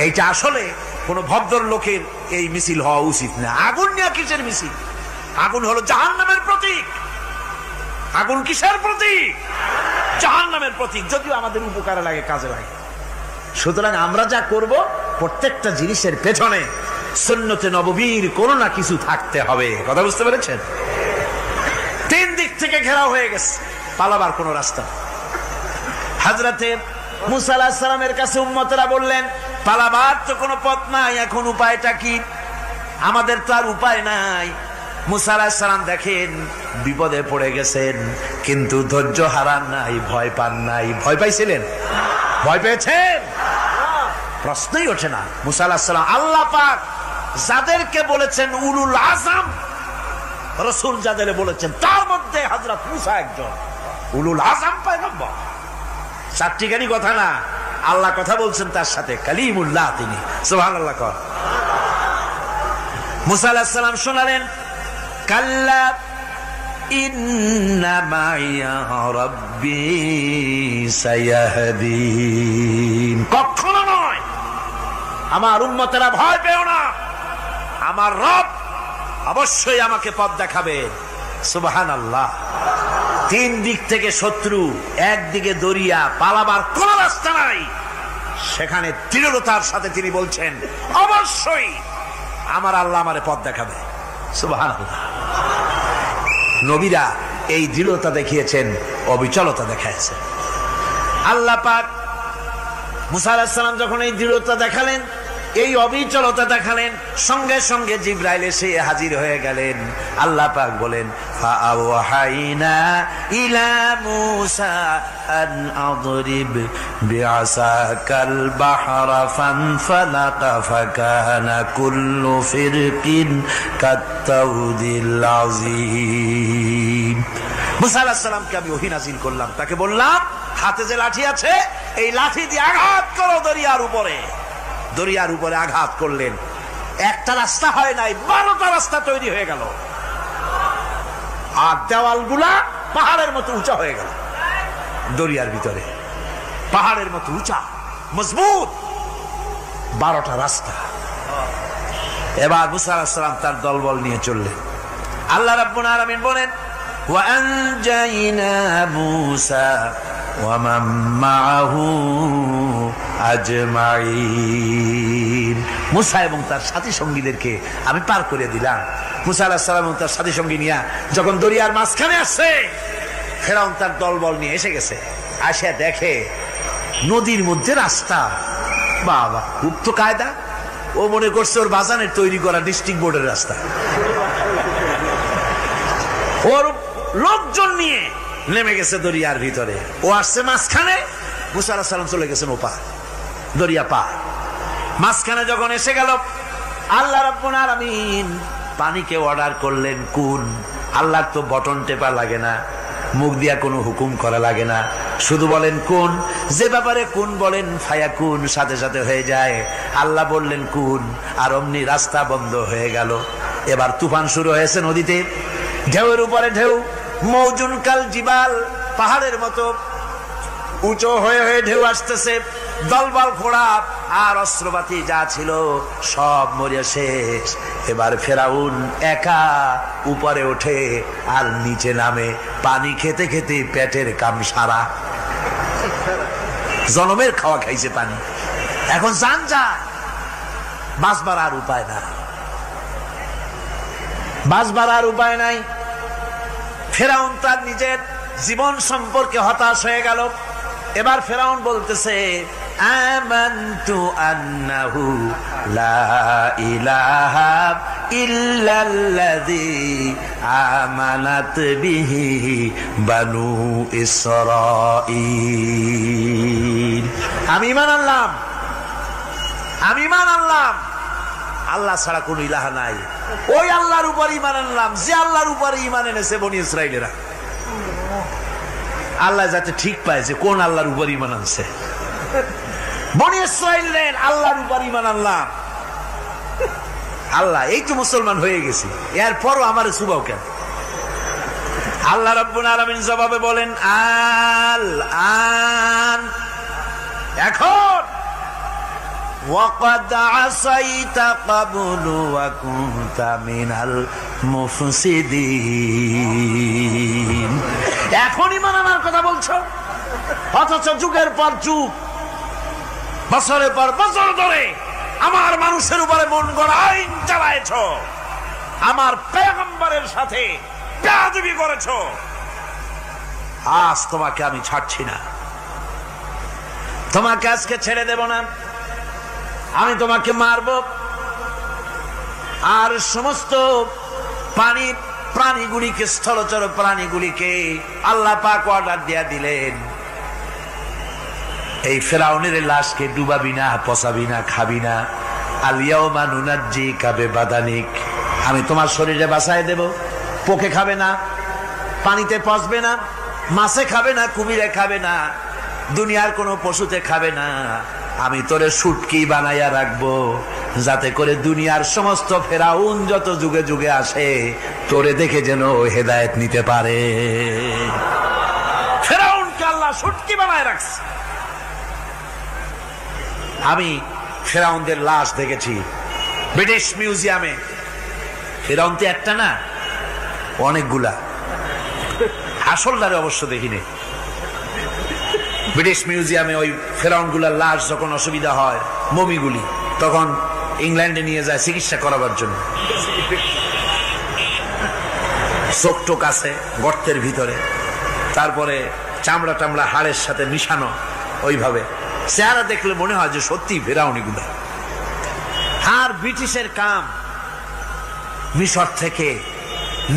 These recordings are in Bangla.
এইটা আসলে কোন ভদ্র লোকের এই মিছিল হওয়া উচিত না। আগুন নিয়ে কিসের মিছিল? আগুন হলো জাহান্নামের প্রতীক। আগুন কিসের প্রতীক? জাহান্নামের প্রতীক। যদিও আমাদের উপকারে লাগে, কাজে লাগে। সুতরাং আমরা যা করব প্রত্যেকটা জিনিসের পেছনে সুন্নতে নববীর কোনো না কিছু থাকতে হবে। কথা বুঝতে পেরেছেন? তিন দিক থেকে ঘেরাও হয়ে গেছে, পালাবার কোনো রাস্তা। হযরতে মুসা আলাইহিস সালামের কাছে উম্মতেরা বললেন, পালাবার তো কোনো পথ নাই, এখন উপায়টা কি? আমাদের তো আর উপায় নাই। মুসা আলাইহিস সালাম দেখেন বিপদে পড়ে গেছেন, কিন্তু ধৈর্য হারান নাই, ভয় পান নাই। ভয় পাইছিলেন? ভয় পেয়েছেন? প্রশ্নই ওঠে না। মুসা আলাইহিস সালাম আল্লাহ পাক যাদেরকে বলেছেন উলুল আযম রাসূল, যাদের বলেছেন তার মধ্যে হযরত মুসা একজন উলুল আযম পয়গম্বর। চারটিখানি কথা না, আল্লাহ কথা বলছেন তার সাথে, কালিমুল্লাহ তিনি। সুবহানাল্লাহ। কর মুসা আলাইহিস সালাম শোনালেন, কাল্লা ইন্না মাইয়া রাব্বি সায়াহদিন। কখনো নয়, আমার উম্মতেরা ভয় পেও না, আমার রব অবশ্যই আমাকে পথ দেখাবে। সুবহানাল্লাহ। তিন দিক থেকে শত্রু, একদিকে দরিয়া, পালাবার কোন রাস্তা নাই। সেখানে দৃঢ়তার সাথে তিনি বলছেন, অবশ্যই আমার আল্লাহ আমারে পথ দেখাবে। সুবহানাল্লাহ। নবীরা এই দৃঢ়তা দেখিয়েছেন, অবিচলতা দেখাইছেন। আল্লাহ পাক মুসা আলাইহিস সালাম যখন এই দৃঢ়তা দেখালেন, এই অবিচলতা দেখালেন, সঙ্গে সঙ্গে জিবরাইল এসে হাজির হয়ে গেলেন। আল্লাহ পাক বলেন, ফাআওহাইনা ইলা মুসা আন আদরিব বিআসাকাল বাহরা ফানফালাকা ফাকানা কুল্লু ফিরকিন কাত্তাউদিল আযীম। মুসা আলাইহিস সালামকে আমি ওহী নাযিল করলাম, তাকে বললাম হাতে যে লাঠি আছে এই লাঠি দিয়ে আঘাত করো দরিয়ার উপরে। দরিয়ার উপরে আঘাত করলেন, একটা রাস্তা হয় নাই, 12টা রাস্তা তৈরি হয়ে গেল। আর দেওয়ালগুলা পাহাড়ের মতো উঁচা হয়ে গেল। দরিয়ার ভিতরে পাহাড়ের মতো উঁচা মজবুত 12টা রাস্তা। এবার মুসা আলাইহিস সালাম তার দলবল নিয়ে চললেন। আল্লাহ রাব্বুল আলামিন বলেন, ওয়া আনজাইনা মুসা ওয়া মান মাআহু আজমাইন। মুসা এবং তার সাথী সঙ্গীদেরকে আমি পার করে দিলাম। মুসা আলাইহিস সালাম এবং তার সাথী সঙ্গী নিয়ে যখন দরিয়ার মাঝখানে আসছে, ফেরাউন তার দলবল নিয়ে এসে গেছে। আসে দেখে নদীর মধ্যে রাস্তা। বাবা, খুব তো কায়দা। ও মনে করছে ওর বাজানের তৈরি করা ডিস্ট্রিক্ট বোর্ডের রাস্তা। ওর লোকজন নিয়ে নেমে গেছে দরিয়ার ভিতরে, ও আসছে মাঝখানে। মুসা আলাইহিস সালাম চলে গেছেন ওপার, দরিয়া পার। মাঝখানে যখন এসে গেল, আল্লাহ রাব্বুল আলামিন পানিকে অর্ডার করলেন কুন। আল্লাহর তো বটন টেপা লাগে না, মুখ দিয়া কোনো হুকুম করা লাগে না, শুধু বলেন কুন। যে ব্যাপারে কুন বলেন ফায়াকুন, সাথে সাথে হয়ে যায়। আল্লাহ বললেন কুন, আর অমনি রাস্তা বন্ধ হয়ে গেল। এবার তুফান শুরু হয়েছে নদীতে, ঢেউয়ের উপরে ঢেউ, মৌজুন কাল জিবাল, পাহাড়ের মতো উঁচু হয়ে হয়ে ঢেউ আসতেছে। দলবল ঘোড়া আর অস্ত্রপাতি যা ছিল সব মরিয়া শেষ। এবার ফেরাউন একা উপরে ওঠে আর নিচে নামে, পানি খেতে খেতে পেটের কাম সারা। জনমের খাওয়া খাইছে পানি, এখন জান যায়। বাঁচবার আর উপায় না, বাঁচবার আর উপায় নাই। ফেরাউন তার নিজের জীবন সম্পর্কে হতাশ হয়ে গেল। এবার ফেরাউন বলতেছে, আমানতু আন্নাহু লা ইলাহা ইল্লাল্লাযী আমানাত বিহি বানু ইসরাঈল। আমি ঈমান আনলাম, আমি ঈমান আনলাম আল্লাহ ছাড়া কোন ইলাহা নাই। ওই আল্লাহর উপর ঈমান আনলাম যে আল্লাহর উপরে ঈমান এনেছে বনি ইসরাঈলেরা। আল্লাহ যাতে ঠিক পায় যে কোন আল্লাহর উপর ঈমান আনছে। বনি ইসরাঈলের আল্লাহর উপর ঈমান আনলাম। আল্লাহ, এই তো মুসলমান হয়ে গেছি, এরপরও আমার সুবাও কেন? আল্লাহ রাব্বুল আলামিন জবাবে বলেন, আল আন, এখন وقد عصيت قبل وكنت من المفسدين। এখন ইমান আনার কথা বলছো, অথচ যুগের পর যুগ, বছরের পর বছর ধরে আমার মানুষের উপরে মন গড়া আইন চালায়েছ, আমার পয়গম্বরের সাথে বেয়াদবি করেছ। আজ তোমাকে আমি ছাড়ছি না, তোমাকে আজকে ছেড়ে দেব না, আমি তোমাকে মারব। আর সমস্ত প্রাণীগুলিকে, স্থলচর প্রাণীগুলিকে আল্লাহ পাক অর্ডার দিয়া দিলেন, এই ফেরাউনের লাশকে ডুবাবি না, পচাবি না, খাবি না। আলিয়াউমা নুনাজ্জিকা বিবাদানিক, আমি তোমার শরীরে বাঁচায় দেব। পোকে খাবে না, পানিতে পচবে না, মাছে খাবে না, কুমিরে খাবে না, দুনিয়ার কোনো পশুতে খাবে না। আমি তোরে শুটকি বানাইয়া রাখবো, যাতে করে দুনিয়ার সমস্ত ফেরাউন যত যুগে যুগে আসে তোরে দেখে যেন হেদায়েত নিতে পারে। ফেরাউনকে আল্লাহ শুটকি বানায় রাখছে। আমি ফেরাউনদের লাশ দেখেছি ব্রিটিশ মিউজিয়ামে। ফেরাউন তো একটা না, অনেকগুলা। আসলটারে অবশ্য দেখিনি। ব্রিটিশ মিউজিয়ামে ওই ফেরাউনগুলার লাশ যখন অসুবিধা হয়, মমিগুলি, তখন ইংল্যান্ডে নিয়ে যায় চিকিৎসা করাবার জন্য। চোখ টোক আছে গর্তের ভিতরে, তারপরে চামড়া টামড়া হাড়ের সাথে মিশানো, ওইভাবে চেহারা দেখলে মনে হয় যে সত্যি ফেরাউনিগুলা। আর ব্রিটিশের কাম মিশর থেকে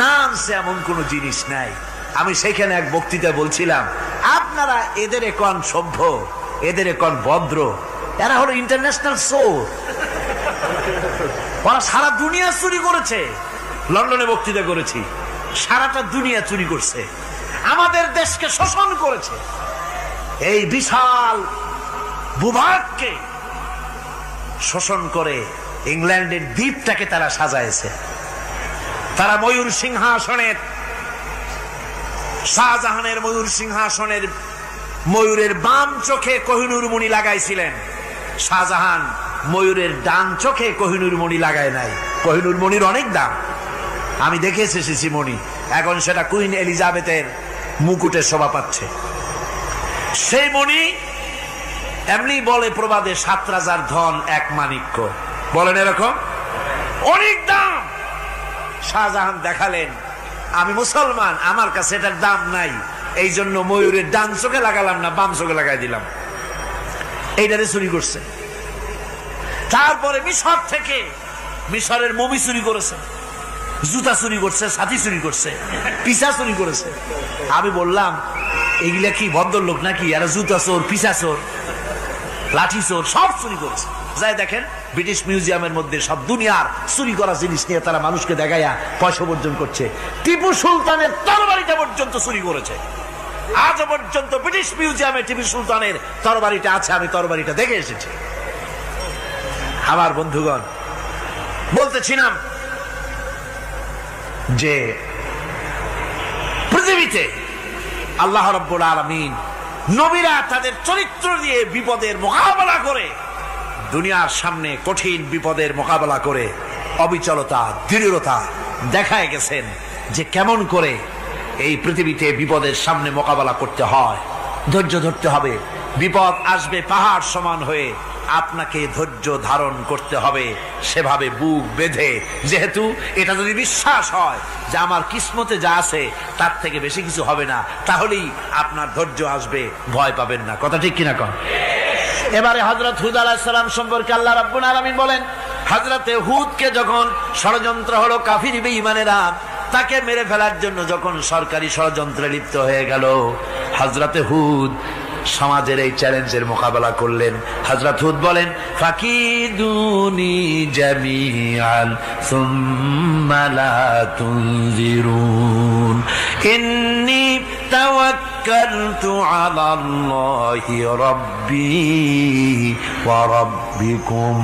না আনছে এমন কোন জিনিস নাই। আমি সেখানে এক বক্তৃতা বলছিলাম, আপনারা এদের এখন সভ্য, এদের এখন ভদ্র, এরা হলো ইন্টারন্যাশনাল চোর, ওরা সারা দুনিয়া চুরি করেছে। লন্ডনে বক্তৃতা করেছি, সারাটা দুনিয়া চুরি করছে, আমাদের দেশকে শোষণ করেছে। এই বিশাল ভূভাগকে শোষণ করে ইংল্যান্ডের দ্বীপটাকে তারা সাজাইছে। তারা ময়ূর সিংহাসনের, শাহজাহানের ময়ূর সিংহাসনের ময়ূরের বাম চোখে কোহিনূর মণি লাগাইছিলেন। শাহজাহান ময়ূরের ডান চোখে কোহিনূর মণি লাগায় নাই। কোহিনূর মণির অনেক দাম, আমি দেখে এসেছি মণি। এখন সেটা কুইন এলিজাবেথের মুকুটে শোভা পাচ্ছে। সেই মণি এমনি বলে প্রবাদে, 7 রাজার ধন এক মাণিক্য, বলেন এরকম, অনেক দাম। শাহজাহান দেখালেন, আমি মুসলমান, আমার কাছে এটার দাম নাই, এই জন্য ময়ূরের ডান চোখে লাগালাম না, বাম চোখে লাগাই দিলাম। এইটারে চুরি করছে। তারপরে মিশর থেকে, মিশরের মমি চুরি করেছে, জুতা চুরি করছে, ছাতি চুরি করছে, পিসা চুরি করেছে। আমি বললাম, এগুলা কি ভদ্রলোক নাকি? এরা জুতা চোর, পিসা চোর, লাঠি চোর, সব চুরি করেছে। যাই দেখেন ব্রিটিশ মিউজিয়ামের মধ্যে সব দুনিয়ার চুরি করা জিনিস নিয়ে তারা মানুষকে দেখাইয়া পয়সা অর্জন করছে। টিপু সুলতানের তরবারিটা পর্যন্ত চুরি করেছে। আজ পর্যন্ত ব্রিটিশ মিউজিয়ামে টিপু সুলতানের তরবারিটা আছে, আমি তরবারিটা দেখে এসেছি। আমার বন্ধুগণ, বলতেছিলাম যে পৃথিবীতে আল্লাহ রাব্বুল আলামিন নবীরা তাদের চরিত্র দিয়ে বিপদের মোকাবেলা করে, দুনিয়ার সামনে কঠিন বিপদের মোকাবেলা করে অবিচলতা, দৃঢ়তা দেখায় গেছেন যে কেমন করে এই পৃথিবীতে বিপদের সামনে মোকাবেলা করতে হয়। ধৈর্য ধরতে হবে, বিপদ আসবে পাহাড় সমান হয়ে, আপনাকে ধৈর্য ধারণ করতে হবে সেভাবে বুক বেঁধে। যেহেতু এটা যদি বিশ্বাস হয় যে আমার কিসমতে যা আছে তার থেকে বেশি কিছু হবে না, তাহলেই আপনার ধৈর্য আসবে, ভয় পাবেন না। কথা ঠিক কিনা কন? এবারে হযরত হুদ আলাইহিস সালাম সম্পর্কে আল্লাহ রাব্বুল আলামিন বলেন, হযরতে হুদকে যখন ষড়যন্ত্র হলো, কাফির বেঈমানেরা তাকে মেরে ফেলার জন্য যখন সরকারি ষড়যন্ত্রে লিপ্ত হয়ে গেল, হযরতে হুদ সমাজের এই চ্যালেঞ্জের মোকাবেলা করলেন। হযরত হুদ বলেন, ফাকিদুনি জামিআন সুম্মা লা তুনজিরুন ইন্নী তাওয়াক্কালতু আলাল্লাহি রাব্বি ওয়া রাব্বিকুম।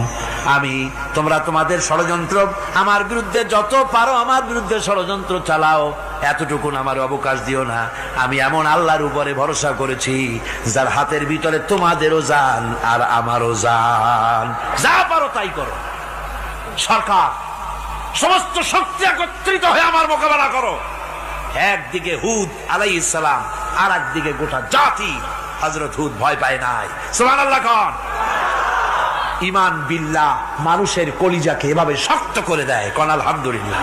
তোমরা তোমাদের ষড়যন্ত্র আমার বিরুদ্ধে যত পারো আমার বিরুদ্ধে ষড়যন্ত্র চালাও, এতটুকু আমার অবকাশ দিও না। আমি এমন আল্লাহর উপরে ভরসা করেছি যার হাতের ভিতরে তোমাদেরও জান আর আমারও জান। যা পারো তাই করো। সরকার সমস্ত শক্তি একত্রিত হয়ে আমার মোকাবেলা করো। একদিকে হুদ আলাইহিস সালাম, আর একদিকে গোটা জাতি। হযরত হুদ ভয় পায় নাই। সুবহানাল্লাহ কোন। ঈমান বিল্লাহ মানুষের কলিজাকে এভাবে শক্ত করে দেয়। কোন আলহামদুলিল্লাহ।